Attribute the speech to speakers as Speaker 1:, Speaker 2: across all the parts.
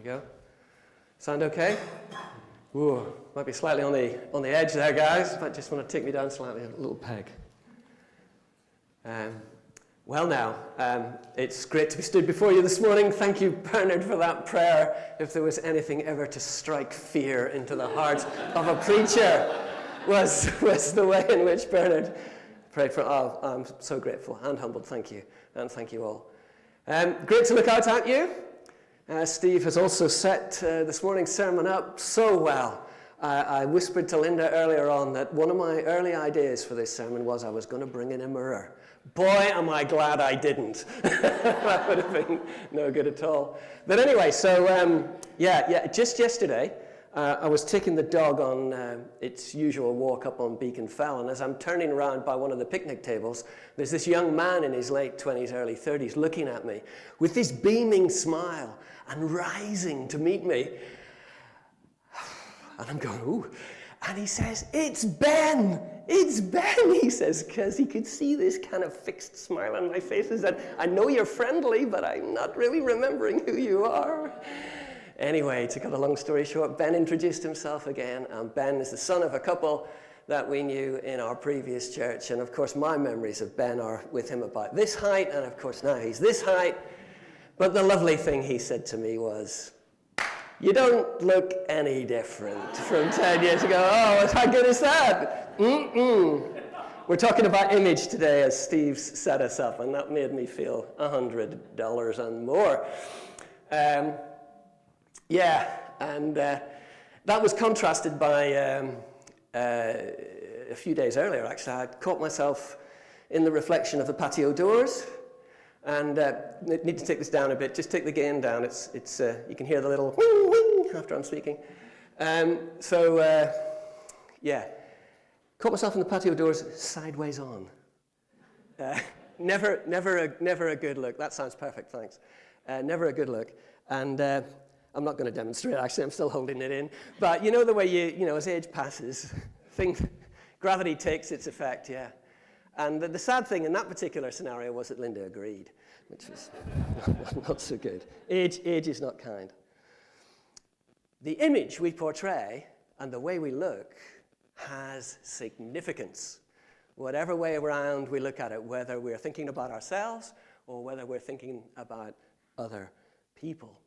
Speaker 1: we go. Sound okay? Ooh, might be slightly on the edge there, guys. Might just want to take me down slightly, a little peg. Well now, it's great to be stood before you this morning. Thank you, Bernard, for that prayer. If there was anything ever to strike fear into the heart of a preacher, was the way in which Bernard prayed for. Oh, I'm so grateful and humbled. Thank you, and thank you all. Great to look out at you. Steve has also set this morning's sermon up so well. I whispered to Linda earlier on that one of my early ideas for this sermon was I was going to bring in a mirror. Boy, am I glad I didn't. That would have been no good at all. But anyway, so just yesterday, I was taking the dog on its usual walk up on Beacon Fell, and as I'm turning around by one of the picnic tables, there's this young man in his late 20s, early 30s looking at me with this beaming smile and rising to meet me. And I'm going, ooh. And he says, "It's Ben! It's Ben!" He says, because he could see this kind of fixed smile on my face. He said, "I know you're friendly, but I'm not really remembering who you are." Anyway, to cut a long story short, Ben introduced himself again, and Ben is the son of a couple that we knew in our previous church. And of course, my memories of Ben are with him about this height, and of course now he's this height. But the lovely thing he said to me was, "You don't look any different from 10 years ago." Oh, how good is that? We're talking about image today as Steve's set us up, and that made me feel $100 and more. That was contrasted by a few days earlier, actually. I caught myself in the reflection of the patio doors. And need to take this down a bit. Just take the gain down. You can hear the little wing, wing after I'm speaking. Caught myself in the patio doors sideways on. Never a good look. That sounds perfect, thanks. Never a good look. And I'm not going to demonstrate, actually. I'm still holding it in. But you know the way as age passes, gravity takes its effect, yeah. And the sad thing in that particular scenario was that Linda agreed, which was not so good. Age is not kind. The image we portray and the way we look has significance. Whatever way around we look at it, whether we're thinking about ourselves or whether we're thinking about other people.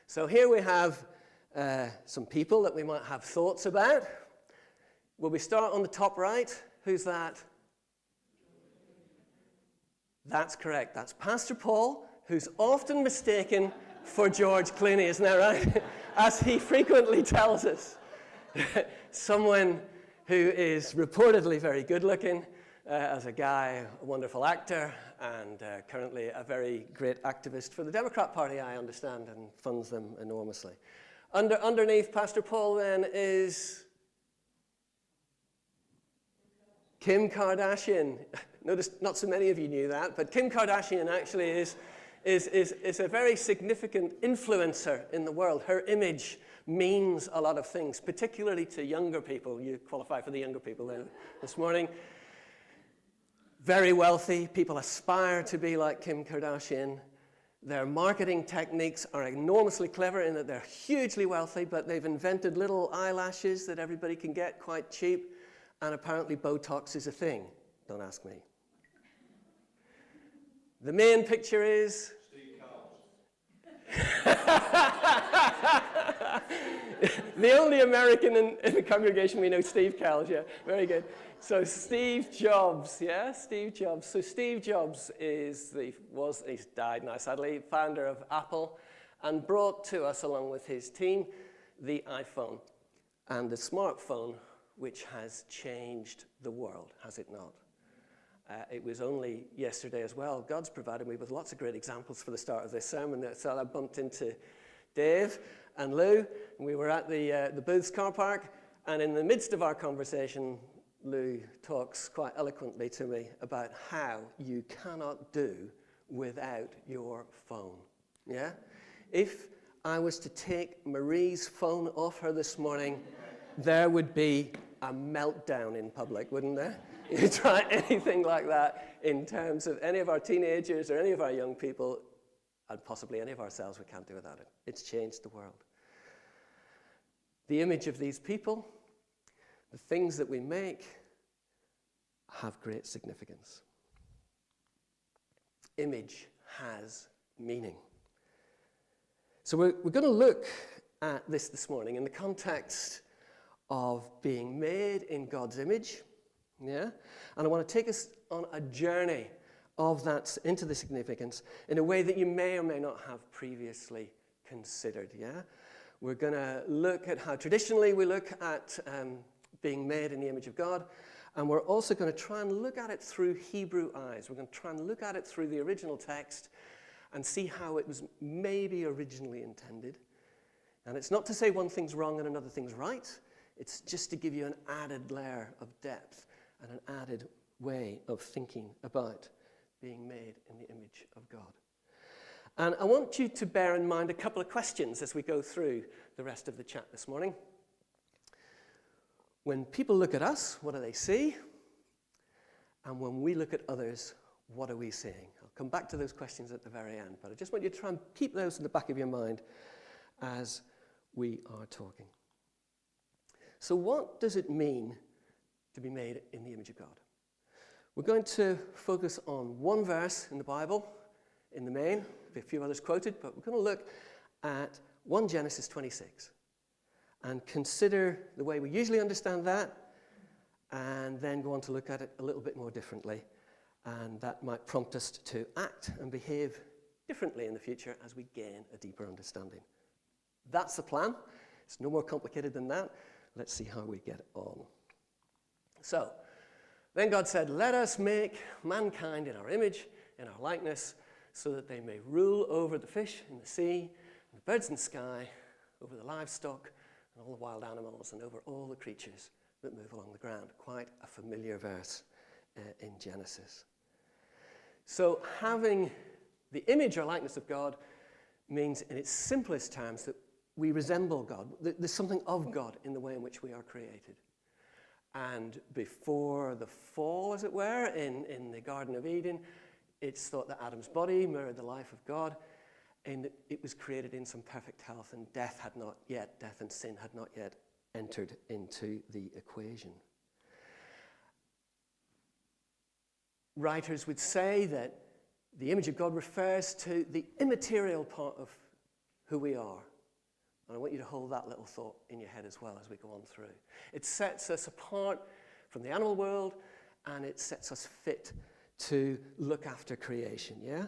Speaker 1: So here we have some people that we might have thoughts about. Will we start on the top right? Who's that? That's correct. That's Pastor Paul, who's often mistaken for George Clooney, isn't that right? As he frequently tells us. Someone who is reportedly very good-looking as a guy, a wonderful actor, and currently a very great activist for the Democrat Party, I understand, and funds them enormously. Underneath Pastor Paul, then, is Kim Kardashian. Notice not so many of you knew that, but Kim Kardashian actually is a very significant influencer in the world. Her image means a lot of things, particularly to younger people. You qualify for the younger people there this morning. Very wealthy. People aspire to be like Kim Kardashian. Their marketing techniques are enormously clever in that they're hugely wealthy, but they've invented little eyelashes that everybody can get quite cheap. And apparently Botox is a thing. Don't ask me. The main picture is
Speaker 2: Steve Cowles.
Speaker 1: The only American in the congregation we know, Steve Cowles, yeah, very good. So Steve Jobs, yeah, Steve Jobs. So Steve Jobs he's died now sadly, founder of Apple, and brought to us along with his team the iPhone and the smartphone, which has changed the world, has it not? It was only yesterday as well. God's provided me with lots of great examples for the start of this sermon. So I bumped into Dave and Lou, and we were at the Booths car park, and in the midst of our conversation, Lou talks quite eloquently to me about how you cannot do without your phone. Yeah? If I was to take Marie's phone off her this morning, there would be a meltdown in public, wouldn't there? You try anything like that in terms of any of our teenagers or any of our young people, and possibly any of ourselves, we can't do without it. It's changed the world. The image of these people, the things that we make, have great significance. Image has meaning. So we're going to look at this morning in the context of being made in God's image. Yeah? And I want to take us on a journey of that into the significance in a way that you may or may not have previously considered. Yeah? We're going to look at how traditionally we look at being made in the image of God, and we're also going to try and look at it through Hebrew eyes. We're going to try and look at it through the original text and see how it was maybe originally intended. And it's not to say one thing's wrong and another thing's right. It's just to give you an added layer of depth and an added way of thinking about being made in the image of God. And I want you to bear in mind a couple of questions as we go through the rest of the chat this morning. When people look at us, what do they see? And when we look at others, what are we seeing? I'll come back to those questions at the very end, but I just want you to try and keep those in the back of your mind as we are talking. So what does it mean to be made in the image of God? We're going to focus on one verse in the Bible, in the main, a few others quoted, but we're going to look at 1 Genesis 26 and consider the way we usually understand that, and then go on to look at it a little bit more differently. And that might prompt us to act and behave differently in the future as we gain a deeper understanding. That's the plan. It's no more complicated than that. Let's see how we get on. So, then God said, "Let us make mankind in our image, in our likeness, so that they may rule over the fish in the sea, and the birds in the sky, over the livestock, and all the wild animals, and over all the creatures that move along the ground." Quite a familiar verse in Genesis. So having the image or likeness of God means, in its simplest terms, that we resemble God. There's something of God in the way in which we are created. And before the fall, as it were, in the Garden of Eden, it's thought that Adam's body mirrored the life of God, and it was created in some perfect health, and death and sin had not yet entered into the equation. Writers would say that the image of God refers to the immaterial part of who we are. And I want you to hold that little thought in your head as well as we go on through. It sets us apart from the animal world, and it sets us fit to look after creation, yeah?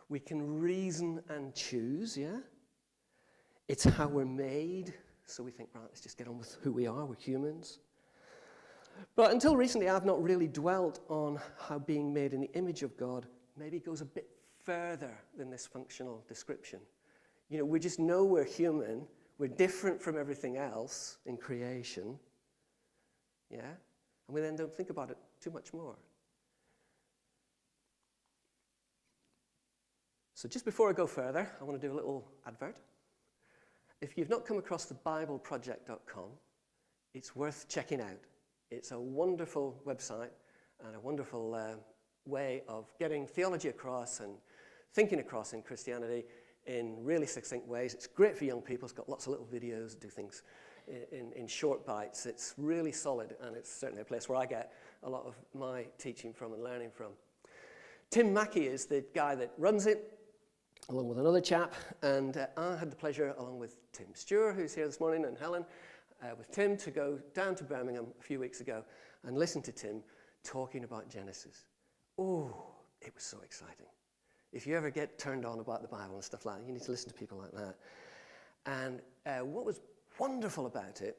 Speaker 1: We can reason and choose, yeah? It's how we're made, so we think, right, let's just get on with who we are, we're humans. But until recently, I've not really dwelt on how being made in the image of God maybe goes a bit further than this functional description. You know, we just know we're human, we're different from everything else in creation, yeah? And we then don't think about it too much more. So just before I go further, I want to do a little advert. If you've not come across the BibleProject.com, it's worth checking out. It's a wonderful website and a wonderful way of getting theology across and thinking across in Christianity in really succinct ways. It's great for young people. It's got lots of little videos, do things in short bites. It's really solid, and it's certainly a place where I get a lot of my teaching from and learning from. Tim Mackey is the guy that runs it, along with another chap, and I had the pleasure, along with Tim Stewart, who's here this morning, and Helen, with Tim, to go down to Birmingham a few weeks ago and listen to Tim talking about Genesis. Oh, it was so exciting. If you ever get turned on about the Bible and stuff like that, you need to listen to people like that. And what was wonderful about it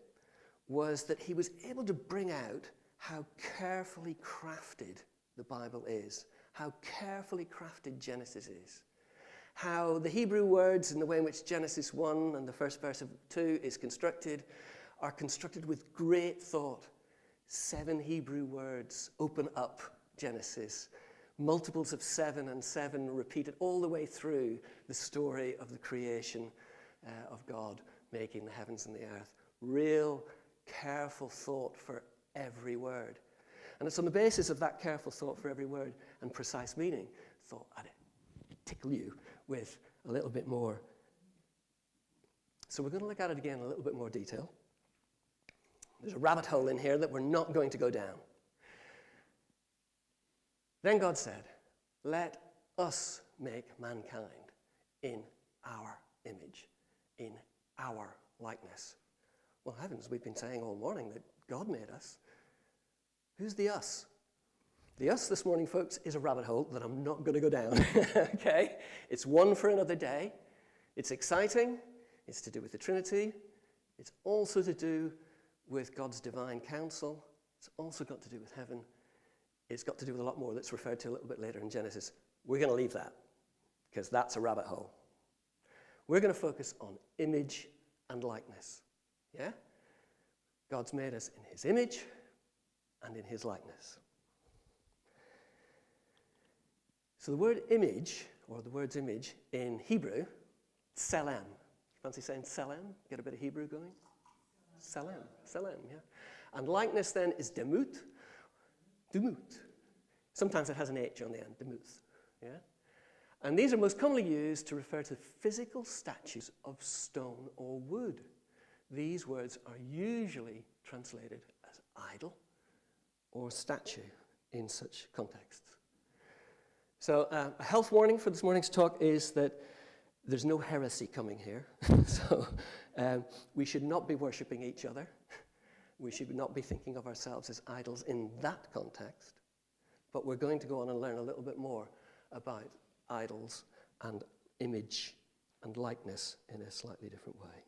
Speaker 1: was that he was able to bring out how carefully crafted the Bible is, how carefully crafted Genesis is, how the Hebrew words and the way in which Genesis 1 and the first verse of 2 is constructed are constructed with great thought. 7 Hebrew words open up Genesis. Multiples of 7 and 7 repeated all the way through the story of the creation of God making the heavens and the earth. Real careful thought for every word. And it's on the basis of that careful thought for every word and precise meaning, thought I'd tickle you with a little bit more. So we're going to look at it again in a little bit more detail. There's a rabbit hole in here that we're not going to go down. Then God said, let us make mankind in our image, in our likeness. Well, heavens, we've been saying all morning that God made us. Who's the us? The us this morning, folks, is a rabbit hole that I'm not going to go down. Okay? It's one for another day. It's exciting. It's to do with the Trinity. It's also to do with God's divine counsel. It's also got to do with heaven. It's got to do with a lot more that's referred to a little bit later in Genesis. We're going to leave that because that's a rabbit hole. We're going to focus on image and likeness. Yeah? God's made us in his image and in his likeness. So the word image, or the word's image, in Hebrew, tselem. Fancy saying tselem? Get a bit of Hebrew going? Tselem, yeah. And likeness then is demut. Sometimes it has an H on the end, demuth. Yeah? And these are most commonly used to refer to physical statues of stone or wood. These words are usually translated as idol or statue in such contexts. So a health warning for this morning's talk is that there's no heresy coming here. So we should not be worshipping each other. We should not be thinking of ourselves as idols in that context. But we're going to go on and learn a little bit more about idols and image and likeness in a slightly different way.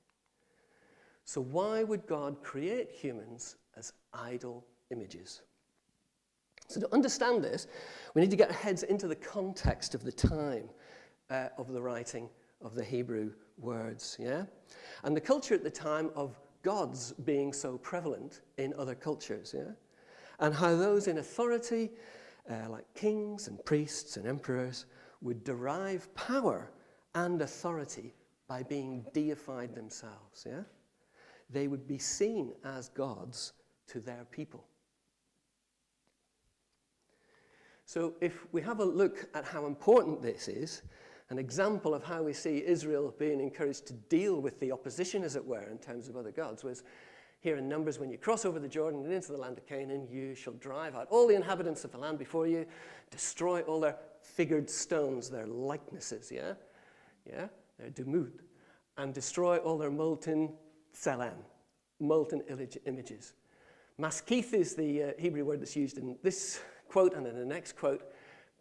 Speaker 1: So why would God create humans as idol images? So to understand this, we need to get our heads into the context of the time of the writing of the Hebrew words, yeah? And the culture at the time of gods being so prevalent in other cultures, yeah? And how those in authority, like kings and priests and emperors, would derive power and authority by being deified themselves, yeah? They would be seen as gods to their people. So if we have a look at how important this is, an example of how we see Israel being encouraged to deal with the opposition, as it were, in terms of other gods, was here in Numbers, when you cross over the Jordan and into the land of Canaan, you shall drive out all the inhabitants of the land before you, destroy all their figured stones, their likenesses, yeah? Yeah, their demut, and destroy all their molten tselem, molten images. Maskith is the Hebrew word that's used in this quote and in the next quote,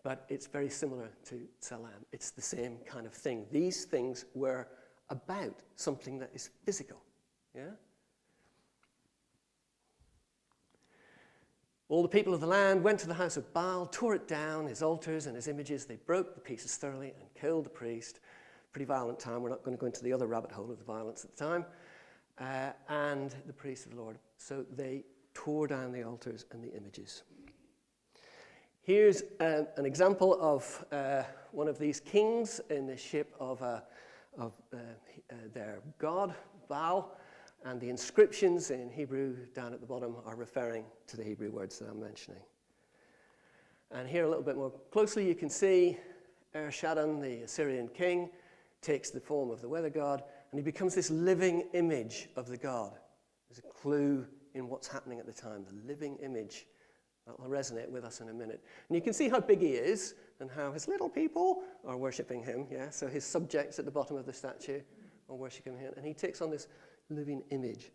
Speaker 1: but it's very similar to tselem. It's the same kind of thing. These things were about something that is physical, yeah? All the people of the land went to the house of Baal, tore it down, his altars and his images. They broke the pieces thoroughly and killed the priest. Pretty violent time. We're not going to go into the other rabbit hole of the violence at the time. And the priest of the Lord. So they tore down the altars and the images. Here's an example of one of these kings in the ship of their god, Baal. And the inscriptions in Hebrew down at the bottom are referring to the Hebrew words that I'm mentioning. And here a little bit more closely, you can see Esarhaddon, the Assyrian king, takes the form of the weather god, and he becomes this living image of the god. There's a clue in what's happening at the time, the living image. That will resonate with us in a minute. And you can see how big he is and how his little people are worshipping him. Yeah, so his subjects at the bottom of the statue are worshipping him, and he takes on this living image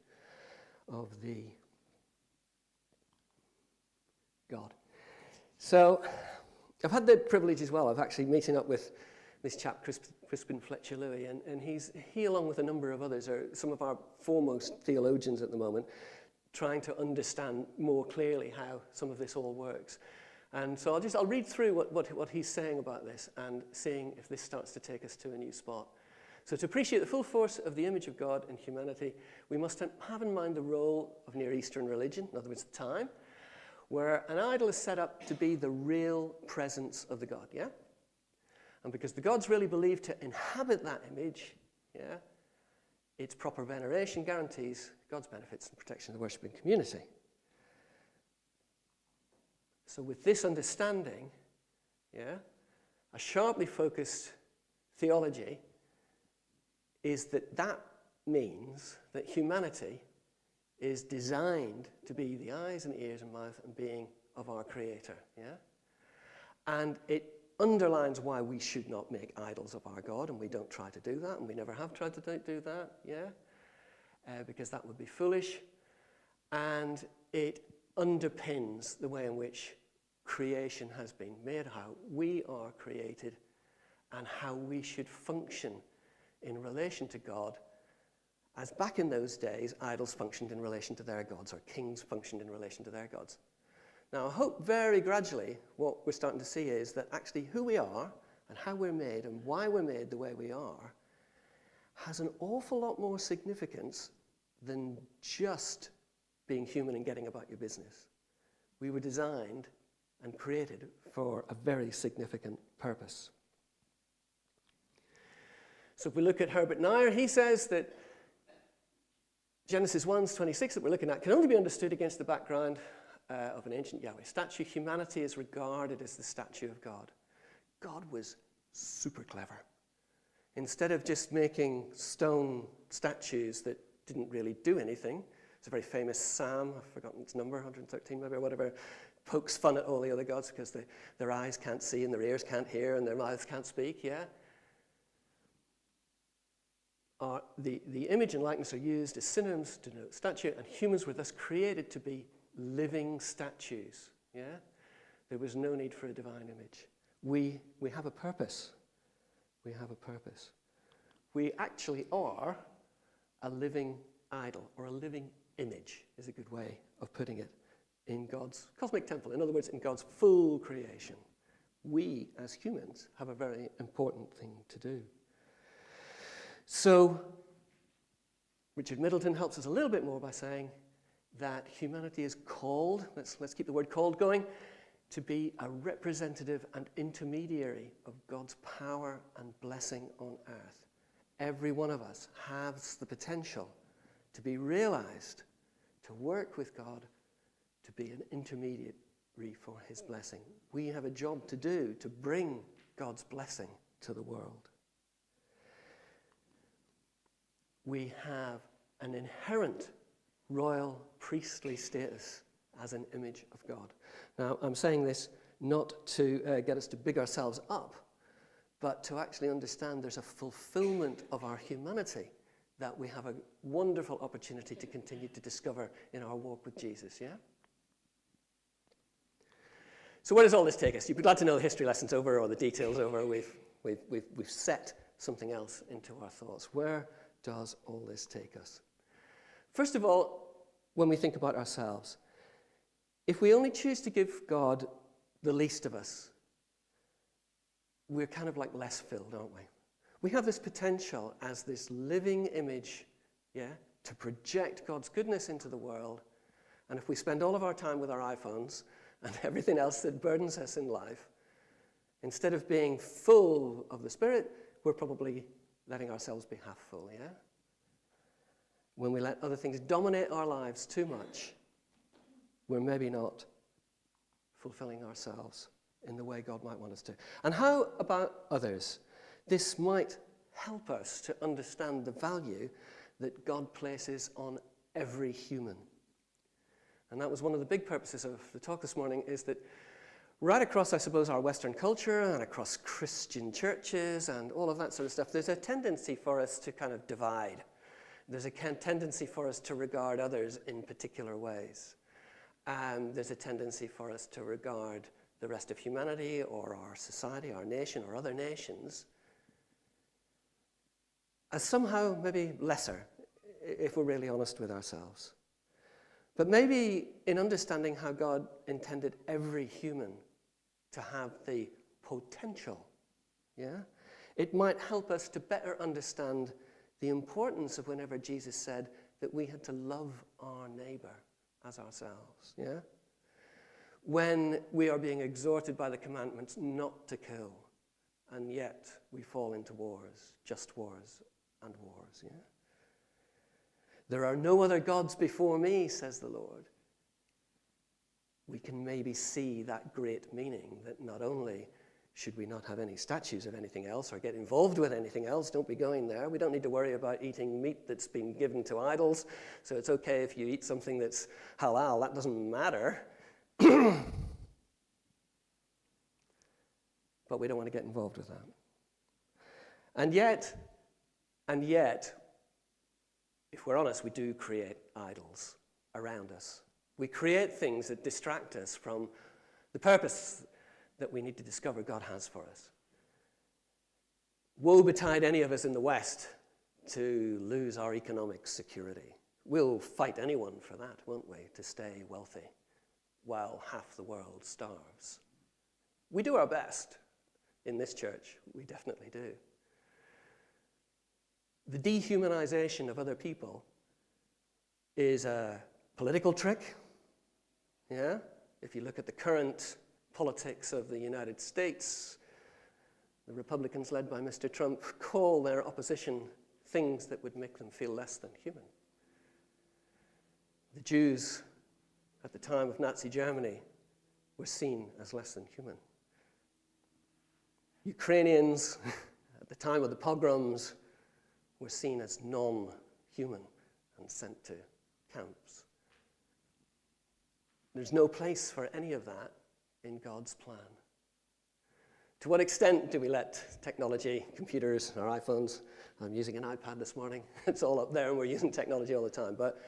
Speaker 1: of the God. So I've had the privilege as well of actually meeting up with this chap, Crispin Fletcher-Louis, and he, along with a number of others, are some of our foremost theologians at the moment, trying to understand more clearly how some of this all works. And so I'll read through what he's saying about this and seeing if this starts to take us to a new spot. So to appreciate the full force of the image of God in humanity, we must have in mind the role of Near Eastern religion, in other words, time, where an idol is set up to be the real presence of the god, yeah? And because the god's really believed to inhabit that image, yeah, its proper veneration guarantees God's benefits and protection of the worshipping community. So with this understanding, yeah, a sharply focused theology is that means that humanity is designed to be the eyes and ears and mouth and being of our Creator, yeah? And it underlines why we should not make idols of our God, and we don't try to do that, and we never have tried to do that, yeah? Because that would be foolish. And it underpins the way in which creation has been made, how we are created, and how we should function in relation to God, as back in those days, idols functioned in relation to their gods, or kings functioned in relation to their gods. Now, I hope very gradually what we're starting to see is that actually who we are and how we're made and why we're made the way we are has an awful lot more significance than just being human and getting about your business. We were designed and created for a very significant purpose. So if we look at Herbert Nair, he says that Genesis 1:26 that we're looking at can only be understood against the background of an ancient Yahweh statue. Humanity is regarded as the statue of God. God was super clever. Instead of just making stone statues that didn't really do anything, it's a very famous psalm, I've forgotten its number, 113 maybe or whatever, pokes fun at all the other gods because their eyes can't see and their ears can't hear and their mouths can't speak, yeah? The image and likeness are used as synonyms to denote statue, and humans were thus created to be living statues, yeah? There was no need for a divine image. We have a purpose. We have a purpose. We actually are a living idol, or a living image is a good way of putting it, in God's cosmic temple. In other words, in God's full creation. We, as humans, have a very important thing to do. So, Richard Middleton helps us a little bit more by saying that humanity is called, let's keep the word called going, to be a representative and intermediary of God's power and blessing on earth. Every one of us has the potential to be realized, to work with God, to be an intermediary for his blessing. We have a job to do to bring God's blessing to the world. We have an inherent royal priestly status as an image of God. Now, I'm saying this not to get us to big ourselves up, but to actually understand there's a fulfillment of our humanity that we have a wonderful opportunity to continue to discover in our walk with Jesus, yeah? So where does all this take us? You'd be glad to know the history lesson's over or the details over. We've set something else into our thoughts. Where does all this take us? First of all, when we think about ourselves, if we only choose to give God the least of us, we're kind of like less filled, aren't we? We have this potential as this living image, yeah, to project God's goodness into the world. And if we spend all of our time with our iPhones and everything else that burdens us in life, instead of being full of the Spirit, we're probably letting ourselves be half full, yeah? When we let other things dominate our lives too much, we're maybe not fulfilling ourselves in the way God might want us to. And how about others? This might help us to understand the value that God places on every human. And that was one of the big purposes of the talk this morning, is that right across, I suppose, our Western culture and across Christian churches and all of that sort of stuff, there's a tendency for us to kind of divide. There's a tendency for us to regard others in particular ways. There's a tendency for us to regard the rest of humanity or our society, our nation, or other nations as somehow maybe lesser, if we're really honest with ourselves. But maybe in understanding how God intended every human to have the potential, yeah, it might help us to better understand the importance of whenever Jesus said that we had to love our neighbor as ourselves, yeah? When we are being exhorted by the commandments not to kill, and yet we fall into wars, just wars and wars, yeah? There are no other gods before me, says the Lord. We can maybe see that great meaning, that not only Should we not have any statues of anything else or get involved with anything else? Don't be going there. We don't need to worry about eating meat that's been given to idols. So it's okay if you eat something that's halal. That doesn't matter. But we don't want to get involved with that. And yet, if we're honest, we do create idols around us. We create things that distract us from the purpose that we need to discover God has for us. Woe betide any of us in the West to lose our economic security. We'll fight anyone for that, won't we, to stay wealthy while half the world starves. We do our best in this church. We definitely do. The dehumanization of other people is a political trick. Yeah? If you look at the current politics of the United States, the Republicans led by Mr. Trump call their opposition things that would make them feel less than human. The Jews at the time of Nazi Germany were seen as less than human. Ukrainians at the time of the pogroms were seen as non-human and sent to camps. There's no place for any of that in God's plan. To what extent do we let technology, computers, our iPhones, I'm using an iPad this morning, it's all up there and we're using technology all the time, but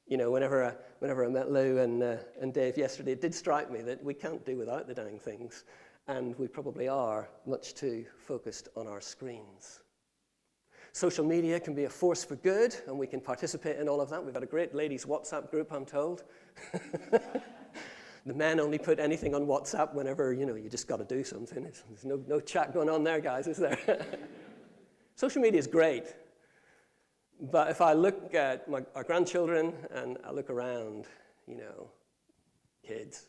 Speaker 1: you know, whenever I met Lou and Dave yesterday, it did strike me that we can't do without the dang things, and we probably are much too focused on our screens. Social media can be a force for good, and we can participate in all of that. We've got a great ladies' WhatsApp group, I'm told. The men only put anything on WhatsApp whenever, you know, you just got to do something. There's no chat going on there, guys, is there? Social media is great. But if I look at our grandchildren and I look around, you know, kids,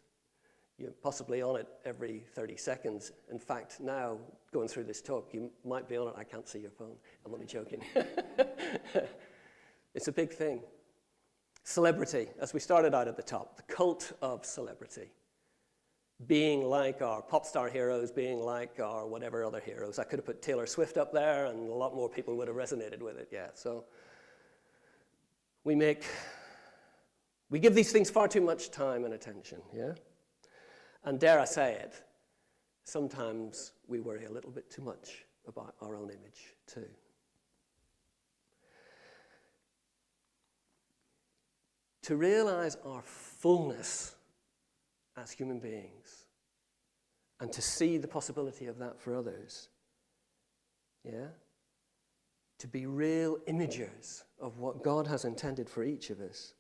Speaker 1: you're possibly on it every 30 seconds. In fact, now, going through this talk, you might be on it. I can't see your phone. I'm only joking. It's a big thing. Celebrity, as we started out at the top, the cult of celebrity. Being like our pop star heroes, being like our whatever other heroes. I could have put Taylor Swift up there, and a lot more people would have resonated with it, yeah. So we give these things far too much time and attention, yeah? And dare I say it, sometimes we worry a little bit too much about our own image too. To realize our fullness as human beings and to see the possibility of that for others, yeah? To be real imagers of what God has intended for each of us,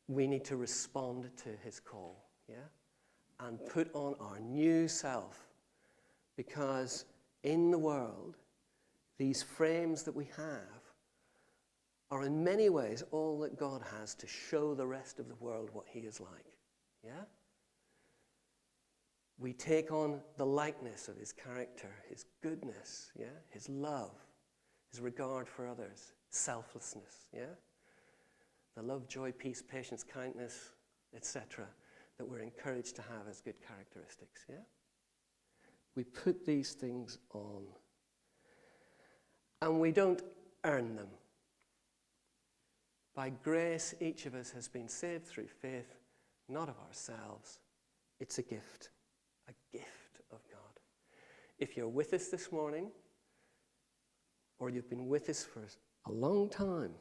Speaker 1: we need to respond to his call, yeah? And put on our new self, because in the world, these frames that we have are in many ways all that God has to show the rest of the world what he is like, yeah? We take on the likeness of his character, his goodness, yeah? His love, his regard for others, selflessness, yeah? The love, joy, peace, patience, kindness, etc., that we're encouraged to have as good characteristics, yeah? We put these things on. And we don't earn them. By grace, each of us has been saved through faith, not of ourselves. It's a gift of God. If you're with us this morning, or you've been with us for a long time,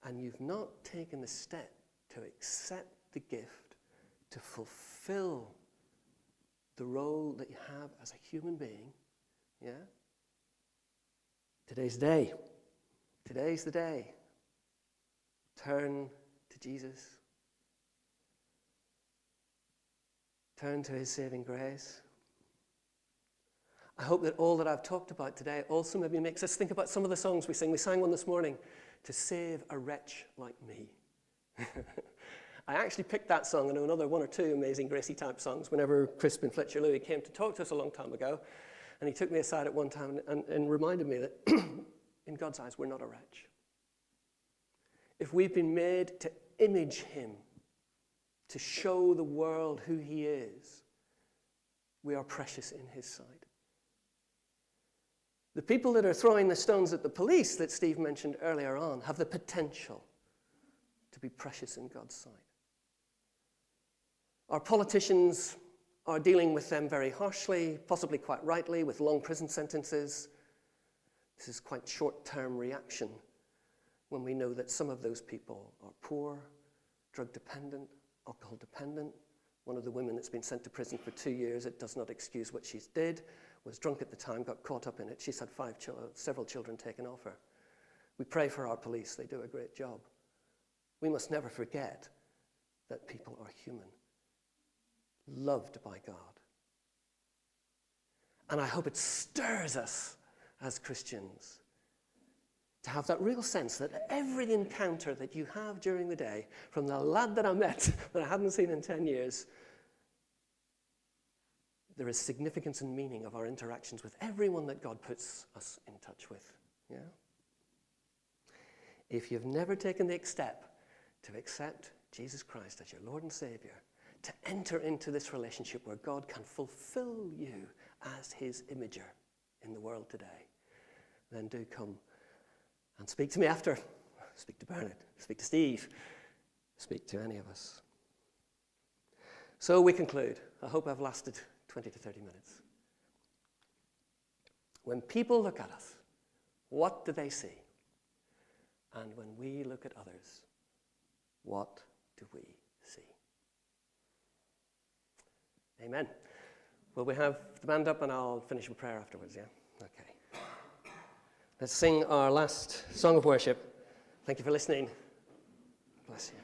Speaker 1: and you've not taken the step to accept the gift, to fulfill the role that you have as a human being, yeah? Today's the day. Today's the day. Turn to Jesus. Turn to his saving grace. I hope that all that I've talked about today also maybe makes us think about some of the songs we sing. We sang one this morning, To Save a Wretch Like Me. I actually picked that song and another one or two Amazing Gracie type songs whenever Crispin Fletcher Louis came to talk to us a long time ago. And he took me aside at one time and reminded me that in God's eyes, we're not a wretch. If we've been made to image him, to show the world who he is, we are precious in his sight. The people that are throwing the stones at the police that Steve mentioned earlier on have the potential to be precious in God's sight. Our politicians are dealing with them very harshly, possibly quite rightly, with long prison sentences. This is quite short-term reaction when we know that some of those people are poor, drug-dependent, alcohol-dependent. One of the women that's been sent to prison for 2 years, it does not excuse what she did, was drunk at the time, got caught up in it. She's had several children taken off her. We pray for our police. They do a great job. We must never forget that people are human, loved by God. And I hope it stirs us as Christians to have that real sense that every encounter that you have during the day, from the lad that I met that I hadn't seen in 10 years, there is significance and meaning of our interactions with everyone that God puts us in touch with. Yeah? If you've never taken the step to accept Jesus Christ as your Lord and Savior, to enter into this relationship where God can fulfill you as his imager in the world today, then do come and speak to me after. Speak to Bernard, speak to Steve, speak to any of us. So we conclude. I hope I've lasted 20 to 30 minutes. When people look at us, what do they see? And when we look at others, what do we see? Amen. Well, we have the band up and I'll finish with prayer afterwards, yeah? Okay. Let's sing our last song of worship. Thank you for listening. Bless you.